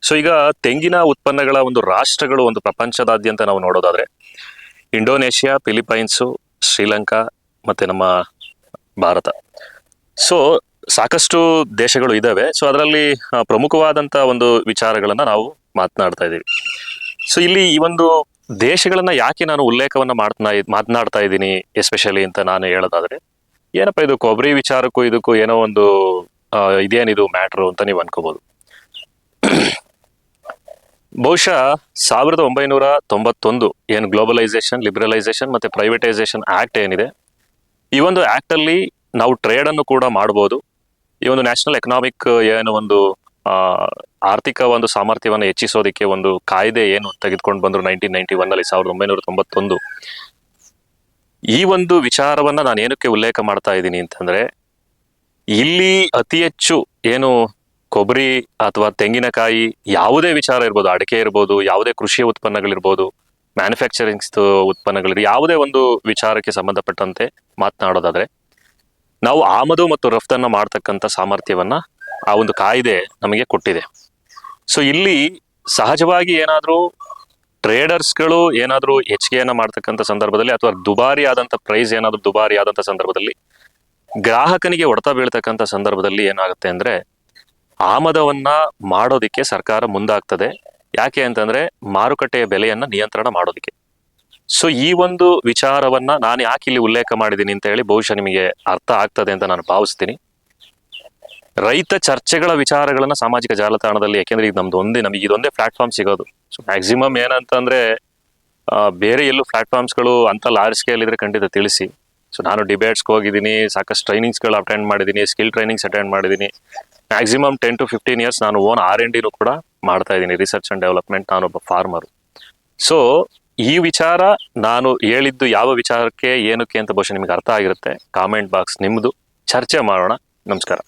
So ಈಗ ತೆಂಗಿನ ಉತ್ಪನ್ನಗಳ ಒಂದು ರಾಷ್ಟ್ರಗಳು ಒಂದು ಪ್ರಪಂಚದಾದ್ಯಂತ ನಾವು ನೋಡೋದಾದ್ರೆ ಇಂಡೋನೇಷ್ಯಾ, ಫಿಲಿಪೈನ್ಸು, ಶ್ರೀಲಂಕಾ ಮತ್ತೆ ನಮ್ಮ ಭಾರತ. ಸೊ ಸಾಕಷ್ಟು ದೇಶಗಳು ಇದ್ದಾವೆ. ಸೊ ಅದರಲ್ಲಿ ಪ್ರಮುಖವಾದಂಥ ಒಂದು ವಿಚಾರಗಳನ್ನ ನಾವು ಮಾತನಾಡ್ತಾ ಇದ್ದೀವಿ. ಸೊ ಇಲ್ಲಿ ಈ ಒಂದು ದೇಶಗಳನ್ನ ಯಾಕೆ ನಾನು ಉಲ್ಲೇಖವನ್ನ ಮಾತನಾಡ್ತಾ ಇದ್ದೀನಿ ಎಸ್ಪೆಷಲಿ ಅಂತ ನಾನು ಹೇಳೋದಾದ್ರೆ, ಏನಪ್ಪ ಇದು ಕೊಬ್ಬರಿ ವಿಚಾರಕ್ಕೂ ಇದಕ್ಕೂ ಏನೋ ಒಂದು ಇದೇನಿದು ಮ್ಯಾಟ್ರು ಅಂತ ನೀವು ಅನ್ಕೋಬಹುದು. ಬಹುಶಃ 1991 ಏನು ಗ್ಲೋಬಲೈಸೇಷನ್, ಲಿಬರಲೈಸೇಷನ್ ಮತ್ತೆ ಪ್ರೈವೇಟೈಸೇಷನ್ ಆಕ್ಟ್ ಏನಿದೆ, ಈ ಒಂದು ಆಕ್ಟ್ ಅಲ್ಲಿ ನಾವು ಟ್ರೇಡ್ ಅನ್ನು ಕೂಡ ಮಾಡಬಹುದು. ಈ ಒಂದು ನ್ಯಾಷನಲ್ ಎಕನಾಮಿಕ್ ಏನು ಒಂದು ಆರ್ಥಿಕ ಒಂದು ಸಾಮರ್ಥ್ಯವನ್ನು ಹೆಚ್ಚಿಸೋದಕ್ಕೆ ಒಂದು ಕಾಯ್ದೆ ಏನು ತೆಗೆದುಕೊಂಡು ಬಂದ್ರು 1991 ಅಲ್ಲಿ 1991. ಈ ಒಂದು ವಿಚಾರವನ್ನ ನಾನು ಏನಕ್ಕೆ ಉಲ್ಲೇಖ ಮಾಡ್ತಾ ಇದ್ದೀನಿ ಅಂತಂದ್ರೆ, ಇಲ್ಲಿ ಅತಿ ಹೆಚ್ಚು ಏನು ಕೊಬ್ಬರಿ ಅಥವಾ ತೆಂಗಿನಕಾಯಿ ಯಾವುದೇ ವಿಚಾರ ಇರ್ಬೋದು, ಅಡಿಕೆ ಇರ್ಬೋದು, ಯಾವುದೇ ಕೃಷಿ ಉತ್ಪನ್ನಗಳಿರ್ಬೋದು, ಮ್ಯಾನುಫ್ಯಾಕ್ಚರಿಂಗ್ ಉತ್ಪನ್ನಗಳಿರ್ಬೋದು, ಯಾವುದೇ ಒಂದು ವಿಚಾರಕ್ಕೆ ಸಂಬಂಧಪಟ್ಟಂತೆ ಮಾತನಾಡೋದಾದ್ರೆ ನಾವು ಆಮದು ಮತ್ತು ರಫ್ತನ್ನ ಮಾಡ್ತಕ್ಕಂಥ ಸಾಮರ್ಥ್ಯವನ್ನ ಆ ಒಂದು ಕಾಯ್ದೆ ನಮಗೆ ಕೊಟ್ಟಿದೆ. ಸೊ ಇಲ್ಲಿ ಸಹಜವಾಗಿ ಏನಾದ್ರೂ ಟ್ರೇಡರ್ಸ್ಗಳು ಏನಾದ್ರೂ ಹೆಚ್ಚಿಗೆಯನ್ನ ಮಾಡ್ತಕ್ಕಂಥ ಸಂದರ್ಭದಲ್ಲಿ ಅಥವಾ ದುಬಾರಿ ಆದಂತ ಪ್ರೈಸ್ ಏನಾದ್ರೂ ದುಬಾರಿ ಆದಂತ ಸಂದರ್ಭದಲ್ಲಿ ಗ್ರಾಹಕನಿಗೆ ಹೊಡೆತ ಬೀಳ್ತಕ್ಕಂಥ ಸಂದರ್ಭದಲ್ಲಿ ಏನಾಗುತ್ತೆ ಅಂದ್ರೆ ಆಮದವನ್ನ ಮಾಡೋದಿಕ್ಕೆ ಸರ್ಕಾರ ಮುಂದಾಗ್ತದೆ. ಯಾಕೆ ಅಂತಂದ್ರೆ ಮಾರುಕಟ್ಟೆಯ ಬೆಲೆಯನ್ನ ನಿಯಂತ್ರಣ ಮಾಡೋದಿಕ್ಕೆ. ಸೊ ಈ ಒಂದು ವಿಚಾರವನ್ನ ನಾನು ಯಾಕೆ ಇಲ್ಲಿ ಉಲ್ಲೇಖ ಮಾಡಿದ್ದೀನಿ ಅಂತ ಹೇಳಿ ಬಹುಶಃ ನಿಮಗೆ ಅರ್ಥ ಆಗ್ತದೆ ಅಂತ ನಾನು ಭಾವಿಸ್ತೀನಿ. ರೈತ ಚರ್ಚೆಗಳ ವಿಚಾರಗಳನ್ನ ಸಾಮಾಜಿಕ ಜಾಲತಾಣದಲ್ಲಿ, ಯಾಕೆಂದ್ರೆ ಇದು ನಮಗೆ ಇದೊಂದೇ ಪ್ಲಾಟ್ಫಾರ್ಮ್ ಸಿಗೋದು. ಸೊ ಮ್ಯಾಕ್ಸಿಮಮ್ ಏನಂತಂದ್ರೆ ಬೇರೆ ಎಲ್ಲೂ ಪ್ಲಾಟ್ಫಾರ್ಮ್ಸ್ಗಳು ಅಂತ ಲಾರ್ಜ್ ಸ್ಕೇಲ್ ಇದ್ರೆ ಖಂಡಿತ ತಿಳಿಸಿ. ಸೊ ನಾನು ಡಿಬೇಟ್ಸ್ಗೆ ಹೋಗಿದ್ದೀನಿ, ಸಾಕಷ್ಟು ಟ್ರೈನಿಂಗ್ಸ್ಗಳು ಅಟೆಂಡ್ ಮಾಡಿದ್ದೀನಿ, ಸ್ಕಿಲ್ ಟ್ರೈನಿಂಗ್ಸ್ ಅಟೆಂಡ್ ಮಾಡಿದ್ದೀನಿ. ಮ್ಯಾಕ್ಸಿಮಮ್ 10 to 15 years ನಾನು ಓನ್ R&Dನೂ ಕೂಡ ಮಾಡ್ತಾ ಇದ್ದೀನಿ, ರಿಸರ್ಚ್ ಅಂಡ್ ಡೆವಲಪ್ಮೆಂಟ್. ನಾನೊಬ್ಬ ಫಾರ್ಮರು. ಸೊ ಈ ವಿಚಾರ ನಾನು ಹೇಳಿದ್ದು ಯಾವ ವಿಚಾರಕ್ಕೆ ಏನಕ್ಕೆ ಅಂತ ಬಹುಶಃ ನಿಮ್ಗೆ ಅರ್ಥ ಆಗಿರುತ್ತೆ. ಕಾಮೆಂಟ್ ಬಾಕ್ಸ್ ನಿಮ್ಮದು, ಚರ್ಚೆ ಮಾಡೋಣ. ನಮಸ್ಕಾರ.